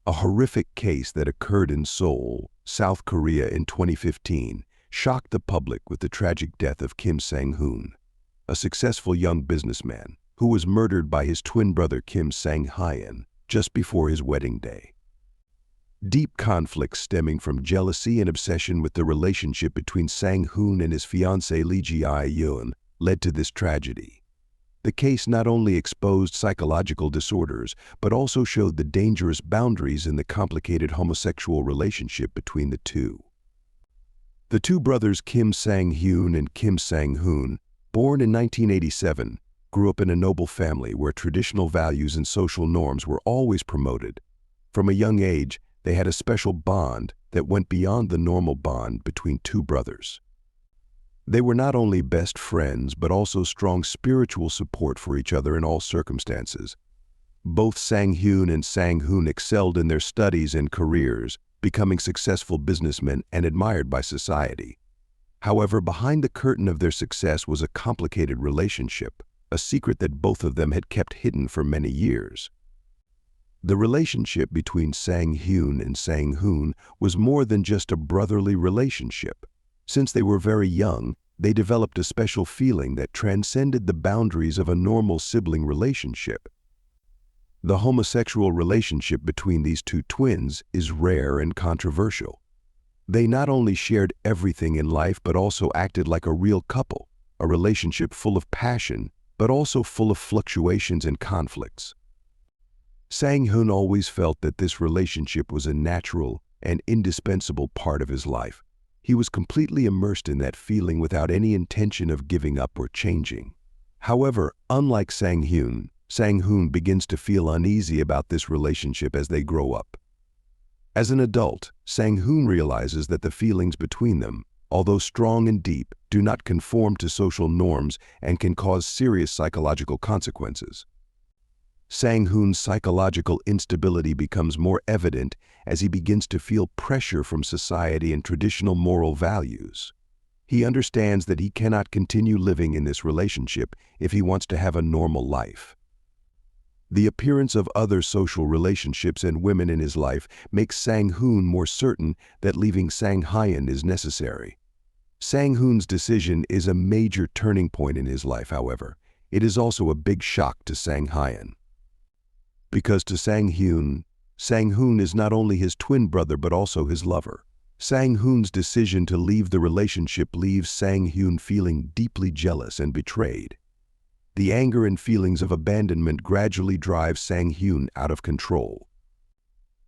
A horrific case that occurred in Seoul, South Korea in 2015 shocked the public with the tragic death of Kim Sang-hoon, a successful young businessman who was murdered by his twin brother Kim Sang-hyun just before his wedding day. Deep conflicts stemming from jealousy and obsession with the relationship between Sang-hoon and his fiancée Lee Ji-hyun led to this tragedy. The case not only exposed psychological disorders, but also showed the dangerous boundaries in the complicated homosexual relationship between the two. The two brothers Kim Sang-hyun and Kim Sang-hoon, born in 1987, grew up in a noble family where traditional values and social norms were always promoted. From a young age, they had a special bond that went beyond the normal bond between two brothers. They were not only best friends, but also strong spiritual support for each other in all circumstances. Both Sang-hyun and Sang-hoon excelled in their studies and careers, becoming successful businessmen and admired by society. However, behind the curtain of their success was a complicated relationship, a secret that both of them had kept hidden for many years. The relationship between Sang-hyun and Sang-hoon was more than just a brotherly relationship. Since they were very young, they developed a special feeling that transcended the boundaries of a normal sibling relationship. The homosexual relationship between these two twins is rare and controversial. They not only shared everything in life but also acted like a real couple, a relationship full of passion but also full of fluctuations and conflicts. Sang-hoon always felt that this relationship was a natural and indispensable part of his life. He was completely immersed in that feeling without any intention of giving up or changing. However, unlike Sang-hyun, Sang-hoon begins to feel uneasy about this relationship as they grow up. As an adult, Sang-hoon realizes that the feelings between them, although strong and deep, do not conform to social norms and can cause serious psychological consequences. Sang-hoon's psychological instability becomes more evident as he begins to feel pressure from society and traditional moral values. He understands that he cannot continue living in this relationship if he wants to have a normal life. The appearance of other social relationships and women in his life makes Sang-hoon more certain that leaving Sang-hyun is necessary. Sang-hoon's decision is a major turning point in his life, however. It is also a big shock to Sang-hyun. Because to Sang-hyun, Sang-hoon is not only his twin brother but also his lover. Sang-hoon's decision to leave the relationship leaves Sang-hyun feeling deeply jealous and betrayed. The anger and feelings of abandonment gradually drive Sang-hyun out of control.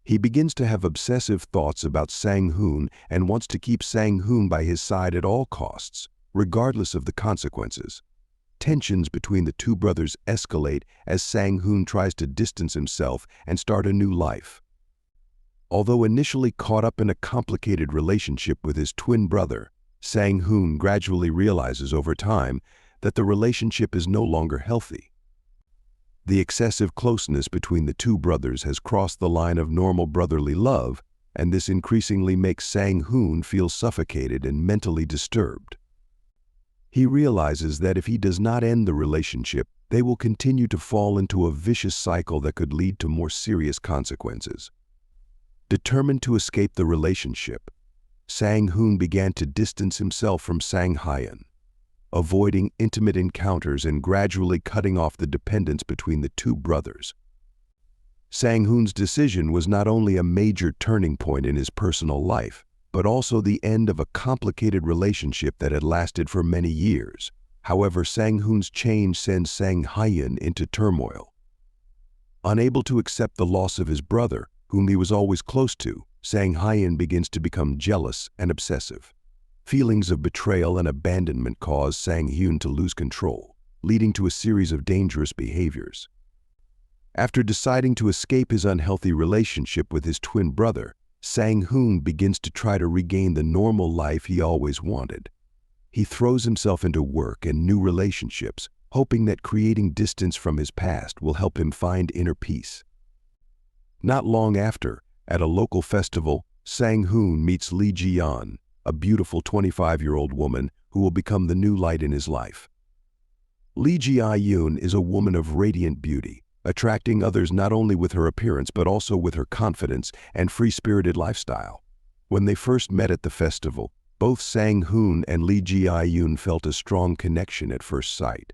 He begins to have obsessive thoughts about Sang-hoon and wants to keep Sang-hoon by his side at all costs, regardless of the consequences. Tensions between the two brothers escalate as Sang-hoon tries to distance himself and start a new life. Although initially caught up in a complicated relationship with his twin brother, Sang-hoon gradually realizes over time that the relationship is no longer healthy. The excessive closeness between the two brothers has crossed the line of normal brotherly love, and this increasingly makes Sang-hoon feel suffocated and mentally disturbed. He realizes that if he does not end the relationship, they will continue to fall into a vicious cycle that could lead to more serious consequences. Determined to escape the relationship, Sang-hoon began to distance himself from Sang-hyun, avoiding intimate encounters and gradually cutting off the dependence between the two brothers. Sang-hoon's decision was not only a major turning point in his personal life, but also the end of a complicated relationship that had lasted for many years. However, Sang-hoon's change sends Sang-hyun into turmoil. Unable to accept the loss of his brother, whom he was always close to, Sang-hyun begins to become jealous and obsessive. Feelings of betrayal and abandonment cause Sang-hyun to lose control, leading to a series of dangerous behaviors. After deciding to escape his unhealthy relationship with his twin brother, Sang-hoon begins to try to regain the normal life he always wanted. He throws himself into work and new relationships, hoping that creating distance from his past will help him find inner peace. Not long after, at a local festival, Sang-hoon meets Lee Ji-hyun, a beautiful 25-year-old woman who will become the new light in his life. Lee Ji-hyun is a woman of radiant beauty, attracting others not only with her appearance but also with her confidence and free-spirited lifestyle. When they first met at the festival, both Sang-hoon and Lee Ji-yoon felt a strong connection at first sight.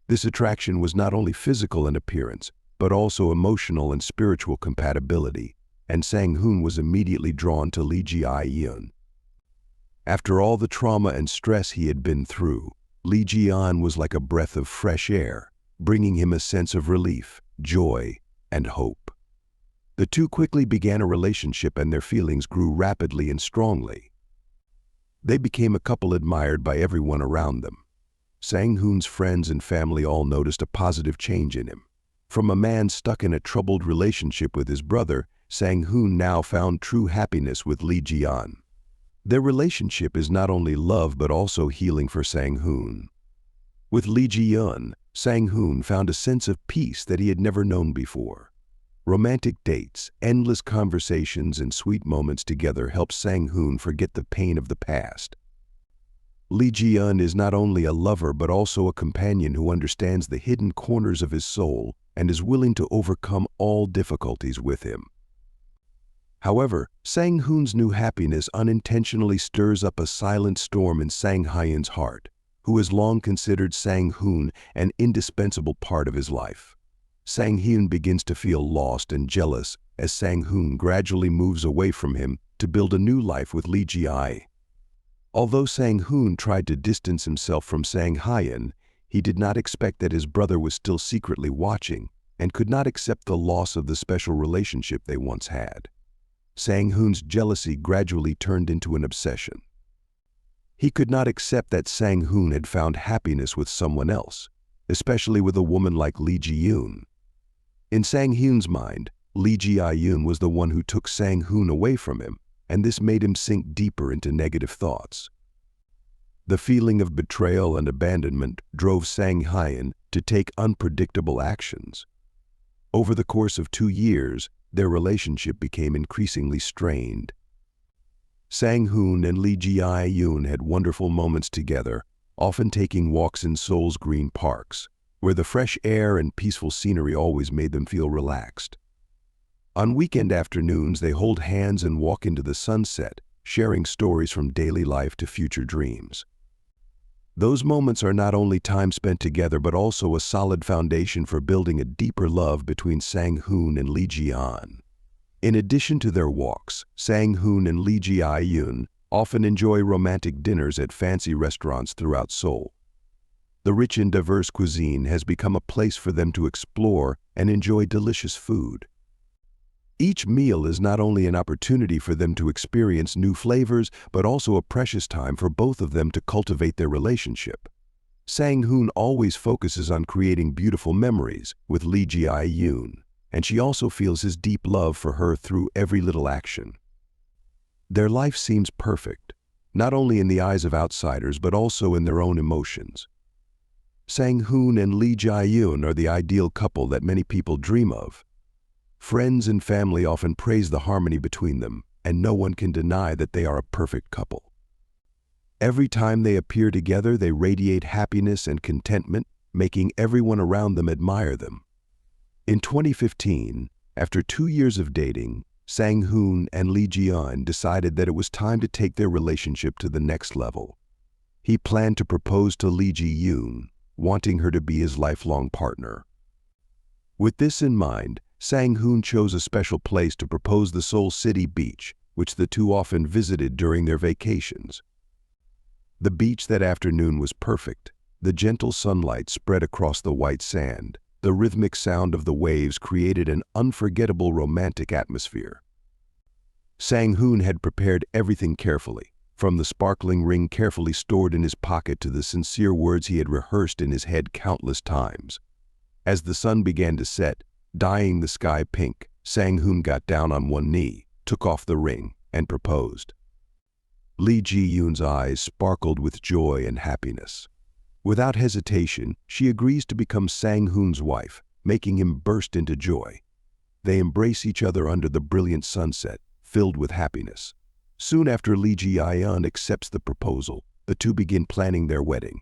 This attraction was not only physical in appearance, but also emotional and spiritual compatibility, and Sang-hoon was immediately drawn to Lee Ji-yoon. After all the trauma and stress he had been through, Lee Ji-yoon was like a breath of fresh air, bringing him a sense of relief, joy, and hope. The two quickly began a relationship and their feelings grew rapidly and strongly. They became a couple admired by everyone around them. Sang-hoon's friends and family all noticed a positive change in him. From a man stuck in a troubled relationship with his brother, Sang-hoon now found true happiness with Lee Ji-yoon. Their relationship is not only love but also healing for Sang-hoon. With Lee Ji-yoon, Sang-hoon found a sense of peace that he had never known before. Romantic dates, endless conversations, and sweet moments together helped Sang-hoon forget the pain of the past. Lee Ji-yoon is not only a lover but also a companion who understands the hidden corners of his soul and is willing to overcome all difficulties with him. However, Sang-hoon's new happiness unintentionally stirs up a silent storm in Sang-hyun's heart, who has long considered Sang-hoon an indispensable part of his life. Sang-hyun begins to feel lost and jealous as Sang-hoon gradually moves away from him to build a new life with Lee Ji-yoon. Although Sang-hoon tried to distance himself from Sang-hyun, he did not expect that his brother was still secretly watching and could not accept the loss of the special relationship they once had. Sang-hoon's jealousy gradually turned into an obsession. He could not accept that Sang-hoon had found happiness with someone else, especially with a woman like Lee Ji-yoon. In Sang-hyun's mind, Lee Ji-yoon was the one who took Sang-hoon away from him, and this made him sink deeper into negative thoughts. The feeling of betrayal and abandonment drove Sang-hyun to take unpredictable actions. Over the course of 2 years, their relationship became increasingly strained. Sang-hoon and Lee Ji-yoon had wonderful moments together, often taking walks in Seoul's green parks, where the fresh air and peaceful scenery always made them feel relaxed. On weekend afternoons, they hold hands and walk into the sunset, sharing stories from daily life to future dreams. Those moments are not only time spent together but also a solid foundation for building a deeper love between Sang-hoon and Lee Ji-yoon. In addition to their walks, Sang-hoon and Lee Ji-yoon often enjoy romantic dinners at fancy restaurants throughout Seoul. The rich and diverse cuisine has become a place for them to explore and enjoy delicious food. Each meal is not only an opportunity for them to experience new flavors, but also a precious time for both of them to cultivate their relationship. Sang-hoon always focuses on creating beautiful memories with Lee Ji-yoon, and she also feels his deep love for her through every little action. Their life seems perfect, not only in the eyes of outsiders but also in their own emotions. Sang-hoon and Lee Ji-yoon are the ideal couple that many people dream of. Friends and family often praise the harmony between them, and no one can deny that they are a perfect couple. Every time they appear together, they radiate happiness and contentment, making everyone around them admire them. In 2015, after 2 years of dating, Sang-hoon and Lee Ji-yoon decided that it was time to take their relationship to the next level. He planned to propose to Lee Ji-yoon, wanting her to be his lifelong partner. With this in mind, Sang-hoon chose a special place to propose, the Seoul City beach, which the two often visited during their vacations. The beach that afternoon was perfect. The gentle sunlight spread across the white sand. The rhythmic sound of the waves created an unforgettable romantic atmosphere. Sang-hoon had prepared everything carefully, from the sparkling ring carefully stored in his pocket to the sincere words he had rehearsed in his head countless times. As the sun began to set, dyeing the sky pink, Sang-hoon got down on one knee, took off the ring, and proposed. Lee Ji-yoon's eyes sparkled with joy and happiness. Without hesitation, she agrees to become Sang-hoon's wife, making him burst into joy. They embrace each other under the brilliant sunset, filled with happiness. Soon after Lee Ji-yoon accepts the proposal, the two begin planning their wedding.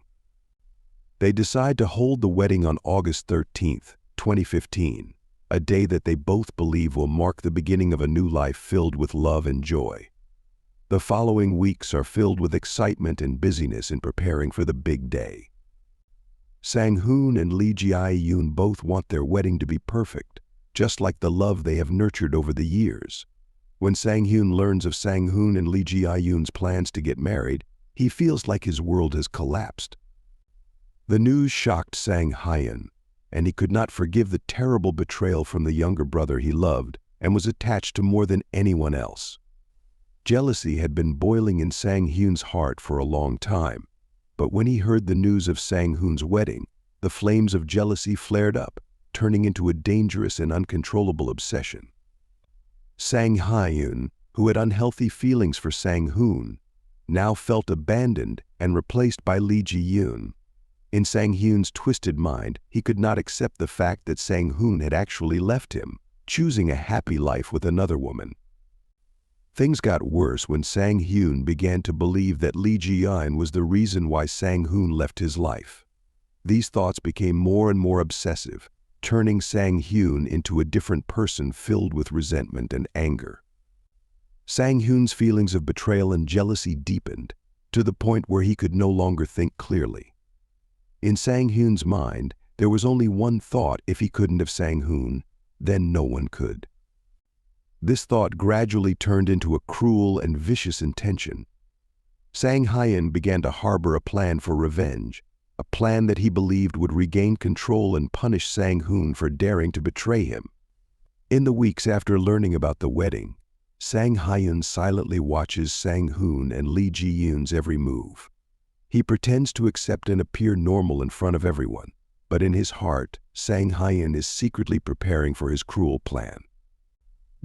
They decide to hold the wedding on August 13th, 2015, a day that they both believe will mark the beginning of a new life filled with love and joy. The following weeks are filled with excitement and busyness in preparing for the big day. Sang-hoon and Lee Ji-yoon both want their wedding to be perfect, just like the love they have nurtured over the years. When Sang-hyun learns of Sang-hoon and Lee Ji-yoon's plans to get married, he feels like his world has collapsed. The news shocked Sang-hyun, and he could not forgive the terrible betrayal from the younger brother he loved and was attached to more than anyone else. Jealousy had been boiling in Sang-hyun's heart for a long time, but when he heard the news of Sang-hoon's wedding, the flames of jealousy flared up, turning into a dangerous and uncontrollable obsession. Sang-hyun, who had unhealthy feelings for Sang-hoon, now felt abandoned and replaced by Lee Ji-yoon. In Sang-hyun's twisted mind, he could not accept the fact that Sang-hoon had actually left him, choosing a happy life with another woman. Things got worse when Sang-hyun began to believe that Lee Ji-yoon was the reason why Sang-hoon left his life. These thoughts became more and more obsessive, turning Sang-hyun into a different person filled with resentment and anger. Sang-hyun's feelings of betrayal and jealousy deepened, to the point where he could no longer think clearly. In Sang-hyun's mind, there was only one thought: if he couldn't have Sang-hoon, then no one could. This thought gradually turned into a cruel and vicious intention. Sang-hyun began to harbor a plan for revenge, a plan that he believed would regain control and punish Sang-hoon for daring to betray him. In the weeks after learning about the wedding, Sang-hyun silently watches Sang-hoon and Lee Ji-yoon's every move. He pretends to accept and appear normal in front of everyone, but in his heart, Sang-hyun is secretly preparing for his cruel plan.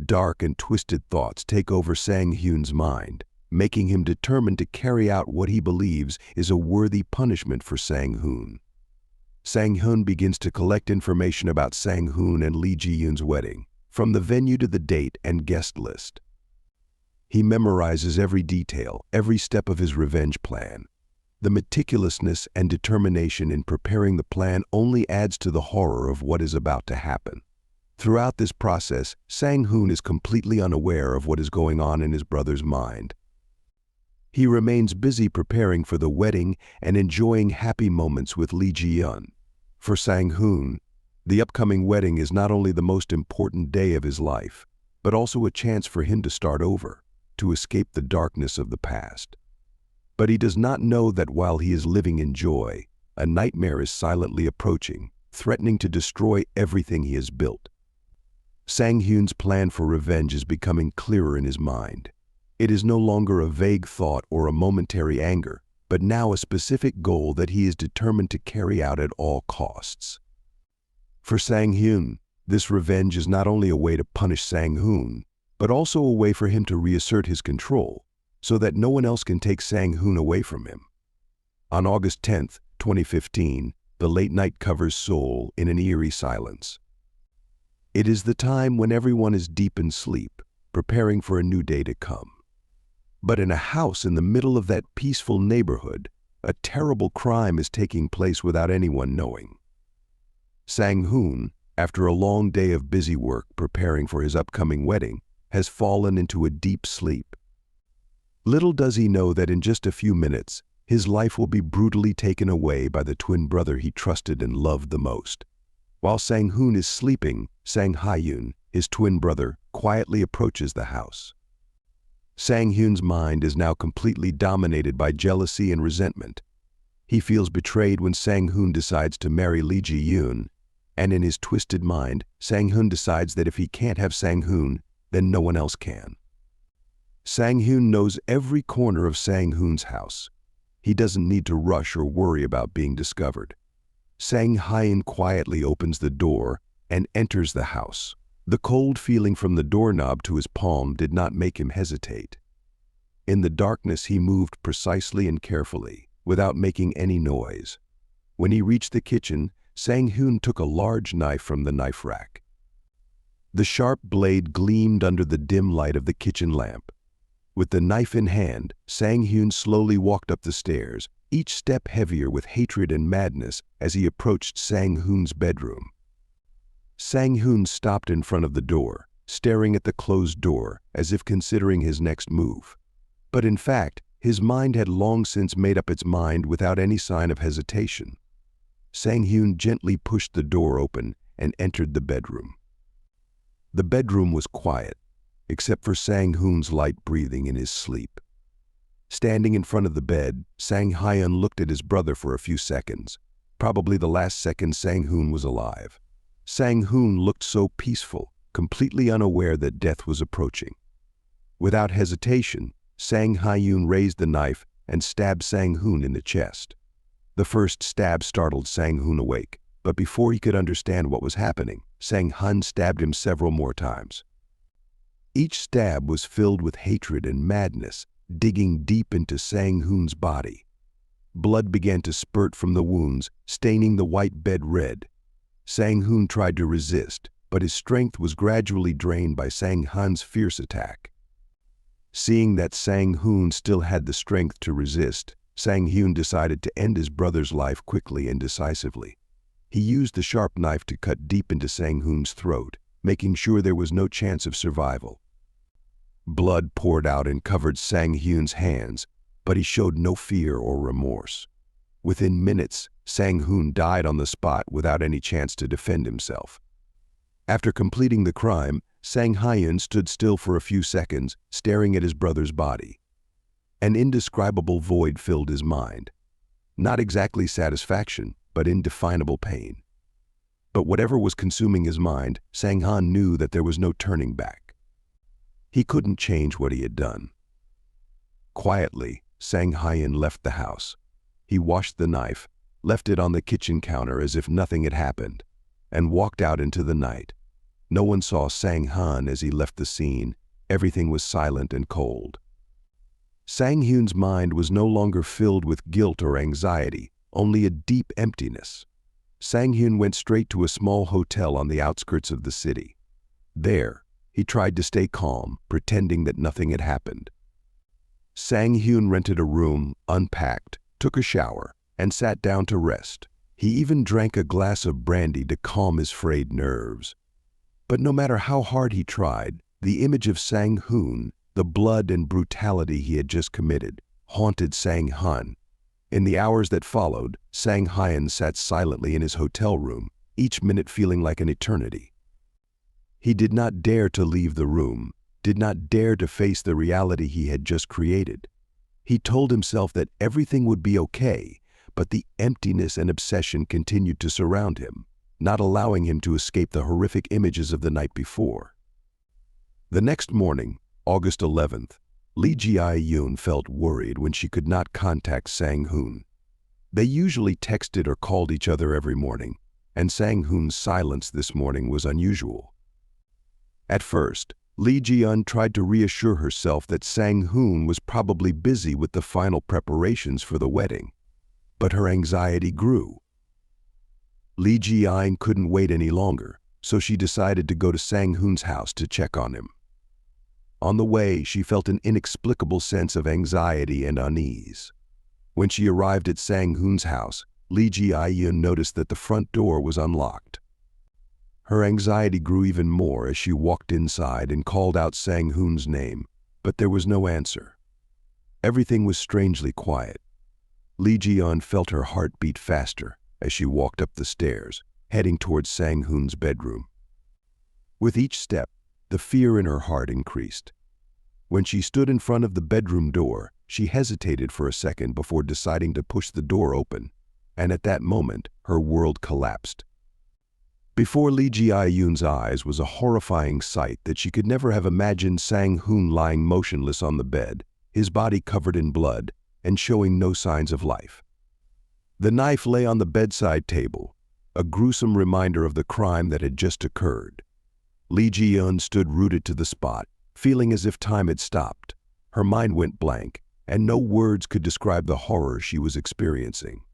Dark and twisted thoughts take over Sang-hyun's mind, making him determined to carry out what he believes is a worthy punishment for Sang-hoon. Sang-hyun begins to collect information about Sang-hoon and Lee Ji-yoon's wedding, from the venue to the date and guest list. He memorizes every detail, every step of his revenge plan. The meticulousness and determination in preparing the plan only adds to the horror of what is about to happen. Throughout this process, Sang-hoon is completely unaware of what is going on in his brother's mind. He remains busy preparing for the wedding and enjoying happy moments with Lee Ji-yoon. For Sang-hoon, the upcoming wedding is not only the most important day of his life, but also a chance for him to start over, to escape the darkness of the past. But he does not know that while he is living in joy, a nightmare is silently approaching, threatening to destroy everything he has built. Sang-hyun's plan for revenge is becoming clearer in his mind. It is no longer a vague thought or a momentary anger, but now a specific goal that he is determined to carry out at all costs. For Sang-hyun, this revenge is not only a way to punish Sang-hoon, but also a way for him to reassert his control, so that no one else can take Sang-hoon away from him. On August 10, 2015, the late night covers Seoul in an eerie silence. It is the time when everyone is deep in sleep, preparing for a new day to come. But in a house in the middle of that peaceful neighborhood, a terrible crime is taking place without anyone knowing. Sang-hoon, after a long day of busy work preparing for his upcoming wedding, has fallen into a deep sleep. Little does he know that in just a few minutes, his life will be brutally taken away by the twin brother he trusted and loved the most. While Sang-hoon is sleeping, Sang-hyun, his twin brother, quietly approaches the house. Sang-hyun's mind is now completely dominated by jealousy and resentment. He feels betrayed when Sang-hoon decides to marry Lee Ji-yoon, and in his twisted mind, Sang-hyun decides that if he can't have Sang-hoon, then no one else can. Sang-hyun knows every corner of Sang-hoon's house. He doesn't need to rush or worry about being discovered. Sang-hyun quietly opens the door and enters the house. The cold feeling from the doorknob to his palm did not make him hesitate. In the darkness, he moved precisely and carefully, without making any noise. When he reached the kitchen, Sang-hyun took a large knife from the knife rack. The sharp blade gleamed under the dim light of the kitchen lamp. With the knife in hand, Sang-hyun slowly walked up the stairs, each step heavier with hatred and madness as he approached Sang-hoon's bedroom. Sang-hyun stopped in front of the door, staring at the closed door as if considering his next move. But in fact, his mind had long since made up its mind without any sign of hesitation. Sang-hyun gently pushed the door open and entered the bedroom. The bedroom was quiet, except for Sang-hyun's light breathing in his sleep. Standing in front of the bed, Sang-hyun looked at his brother for a few seconds, probably the last second Sang-hyun was alive. Sang-hyun looked so peaceful, completely unaware that death was approaching. Without hesitation, Sang-hyun raised the knife and stabbed Sang-hyun in the chest. The first stab startled Sang-hyun awake, but before he could understand what was happening, Sang-hyun stabbed him several more times. Each stab was filled with hatred and madness, digging deep into Sang-hyun's body. Blood began to spurt from the wounds, staining the white bed red. Sang-hyun tried to resist, but his strength was gradually drained by Sang-hyun's fierce attack. Seeing that Sang-hyun still had the strength to resist, Sang-hyun decided to end his brother's life quickly and decisively. He used the sharp knife to cut deep into Sang-hyun's throat, making sure there was no chance of survival. Blood poured out and covered Sang-hyun's hands, but he showed no fear or remorse. Within minutes, Sang-hyun died on the spot without any chance to defend himself. After completing the crime, Sang-hyun stood still for a few seconds, staring at his brother's body. An indescribable void filled his mind. Not exactly satisfaction, but indefinable pain. But whatever was consuming his mind, Sang-hyun knew that there was no turning back. He couldn't change what he had done. Quietly, Sang-hyun left the house. He washed the knife, left it on the kitchen counter as if nothing had happened, and walked out into the night. No one saw Sang-hyun as he left the scene. Everything was silent and cold. Sang-hyun's mind was no longer filled with guilt or anxiety, only a deep emptiness. Sang-hyun went straight to a small hotel on the outskirts of the city. There, he tried to stay calm, pretending that nothing had happened. Sang-hyun rented a room, unpacked, took a shower, and sat down to rest. He even drank a glass of brandy to calm his frayed nerves. But no matter how hard he tried, the image of Sang-hyun, the blood and brutality he had just committed, haunted Sang-hyun. In the hours that followed, Sang-hyun sat silently in his hotel room, each minute feeling like an eternity. He did not dare to leave the room, did not dare to face the reality he had just created. He told himself that everything would be okay, but the emptiness and obsession continued to surround him, not allowing him to escape the horrific images of the night before. The next morning, August 11th, Lee Ji-yoon felt worried when she could not contact Sang-hyun. They usually texted or called each other every morning, and Sang-hyun's silence this morning was unusual. At first, Lee Ji-yoon tried to reassure herself that Sang-hyun was probably busy with the final preparations for the wedding, but her anxiety grew. Lee Ji-yoon couldn't wait any longer, so she decided to go to Sang-hyun's house to check on him. On the way, she felt an inexplicable sense of anxiety and unease. When she arrived at Sang-hyun's house, Lee Ji-yoon noticed that the front door was unlocked. Her anxiety grew even more as she walked inside and called out Sang-hyun's name, but there was no answer. Everything was strangely quiet. Lee Ji-yoon felt her heart beat faster as she walked up the stairs, heading towards Sang-hyun's bedroom. With each step, the fear in her heart increased. When she stood in front of the bedroom door, she hesitated for a second before deciding to push the door open, and at that moment, her world collapsed. Before Lee Ji-yoon's eyes was a horrifying sight that she could never have imagined. Sang-hyun lying motionless on the bed, his body covered in blood and showing no signs of life. The knife lay on the bedside table, a gruesome reminder of the crime that had just occurred. Lee Ji-yoon stood rooted to the spot, feeling as if time had stopped. Her mind went blank, and no words could describe the horror she was experiencing.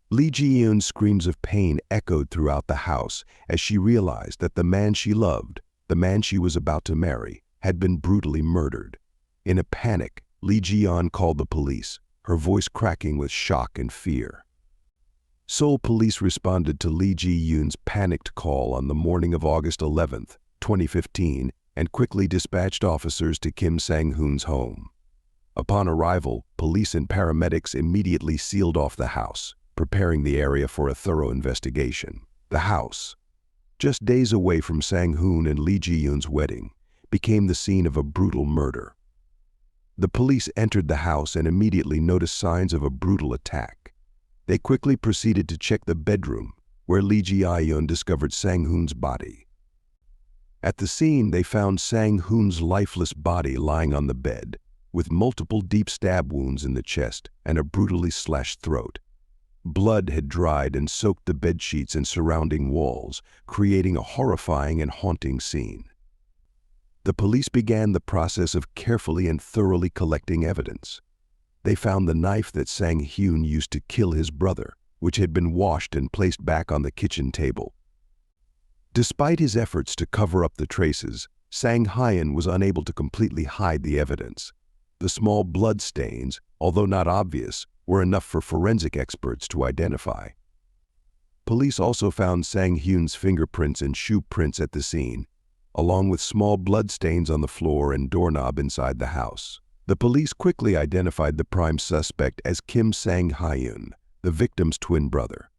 Lee Ji-yoon's screams of pain echoed throughout the house as she realized that the man she loved, the man she was about to marry, had been brutally murdered. In a panic, Lee Ji-yoon called the police, her voice cracking with shock and fear. Seoul police responded to Lee Ji-yoon's panicked call on the morning of August 11, 2015, and quickly dispatched officers to Kim Sang-hoon's home. Upon arrival, police and paramedics immediately sealed off the house, preparing the area for a thorough investigation. The house, just days away from Sang-hoon and Lee Ji-yoon's wedding, became the scene of a brutal murder. The police entered the house and immediately noticed signs of a brutal attack. They quickly proceeded to check the bedroom, where Lee Ji-yoon discovered Sang-hoon's body. At the scene, they found Sang-hoon's lifeless body lying on the bed, with multiple deep stab wounds in the chest and a brutally slashed throat. Blood had dried and soaked the bedsheets and surrounding walls, creating a horrifying and haunting scene. The police began the process of carefully and thoroughly collecting evidence. They found the knife that Sang-hyun used to kill his brother, which had been washed and placed back on the kitchen table. Despite his efforts to cover up the traces, Sang-hyun was unable to completely hide the evidence. The small blood stains, although not obvious, were enough for forensic experts to identify. Police also found Sang-hyun's fingerprints and shoe prints at the scene, along with small blood stains on the floor and doorknob inside the house. The police quickly identified the prime suspect as Kim Sang-hyun, the victim's twin brother.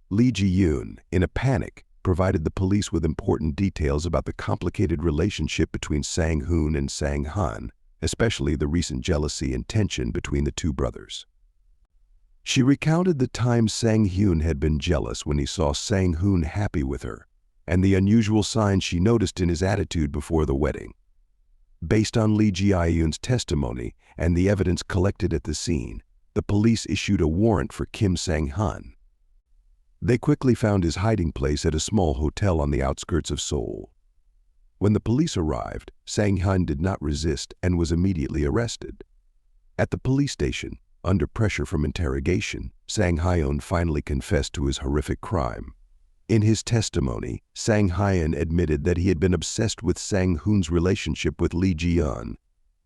Lee Ji-yoon, in a panic, provided the police with important details about the complicated relationship between Sang-hoon and Sang-hyun, especially the recent jealousy and tension between the two brothers. She recounted the time Sang-hyun had been jealous when he saw Sang-hoon happy with her, and the unusual signs she noticed in his attitude before the wedding. Based on Lee Ji-yoon's testimony and the evidence collected at the scene, the police issued a warrant for Kim Sang-hyun. They quickly found his hiding place at a small hotel on the outskirts of Seoul. When the police arrived, Sang-hyun did not resist and was immediately arrested. At the police station, under pressure from interrogation, Sang-hyun finally confessed to his horrific crime. In his testimony, Sang-hyun admitted that he had been obsessed with Sang-hoon's relationship with Lee Ji-yoon,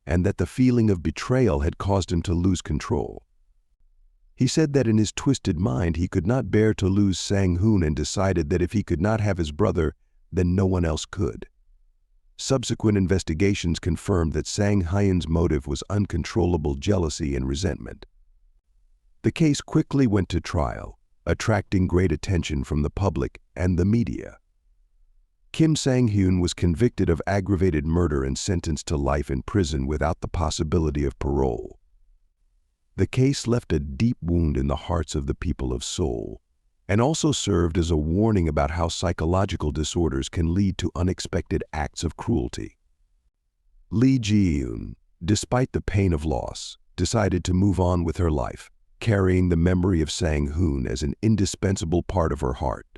and that the feeling of betrayal had caused him to lose control. He said that in his twisted mind he could not bear to lose Sang-hoon and decided that if he could not have his brother, then no one else could. Subsequent investigations confirmed that Sang-hyun's motive was uncontrollable jealousy and resentment. The case quickly went to trial, attracting great attention from the public and the media. Kim Sang-hyun was convicted of aggravated murder and sentenced to life in prison without the possibility of parole. The case left a deep wound in the hearts of the people of Seoul, and also served as a warning about how psychological disorders can lead to unexpected acts of cruelty. Lee Ji-yoon, despite the pain of loss, decided to move on with her life, carrying the memory of Sang-hoon as an indispensable part of her heart.